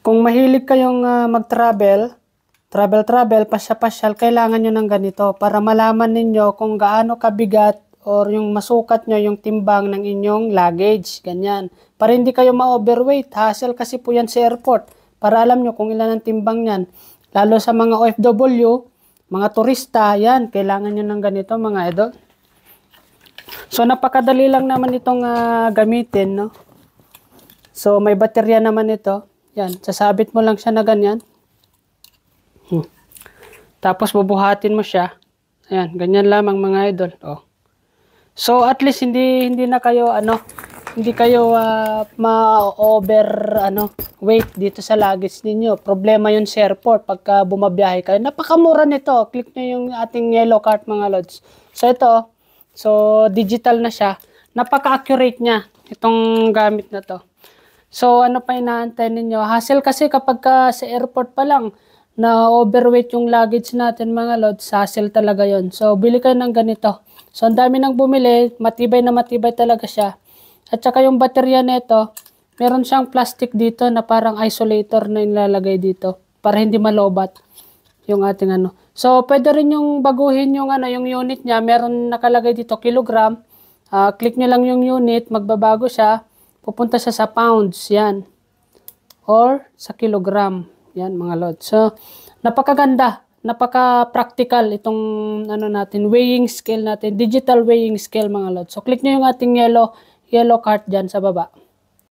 Kung mahilig kayong travel, pasya-pasyal, kailangan nyo ng ganito para malaman ninyo kung gaano kabigat or yung masukat nyo yung timbang ng inyong luggage. Ganyan. Para hindi kayo ma-overweight. Hassle kasi po yan sa airport. Para alam nyo kung ilan ang timbang yan. Lalo sa mga OFW, mga turista, yan. Kailangan nyo ng ganito mga idol. So napakadali lang naman itong gamitin, no? So may baterya naman ito. Yan, sasabit mo lang siya na ganyan. Tapos bubuhatin mo siya. Ayan, ganyan lamang mga idol. Oh. So at least hindi na kayo hindi kayo ma-over weight dito sa luggage ninyo. Problema 'yun sa airport pagka bumabiyahe kayo. Napakamura nito. Click niyo yung ating yellow cart mga lods. So ito, so digital na siya. Napaka-accurate niya itong gamit na to. So ano pa inaantay ninyo? Hassle kasi kapag sa airport pa lang na overweight yung luggage natin mga lods, hassle talaga yon. So bili kayo ng ganito. So ang dami nang bumili, matibay na matibay talaga siya. At saka yung baterya nito, meron siyang plastic dito na parang isolator na ilalagay dito para hindi malobat yung ating So pwede rin yung baguhin yung yung unit niya, meron nakalagay dito kilogram. Click niyo lang yung unit, magbabago siya. Pupunta siya sa pounds, yan. Or sa kilogram, yan mga lods. So, napakaganda, napaka-practical itong natin, weighing scale natin, digital weighing scale mga lods. So, click nyo yung ating yellow cart dyan sa baba.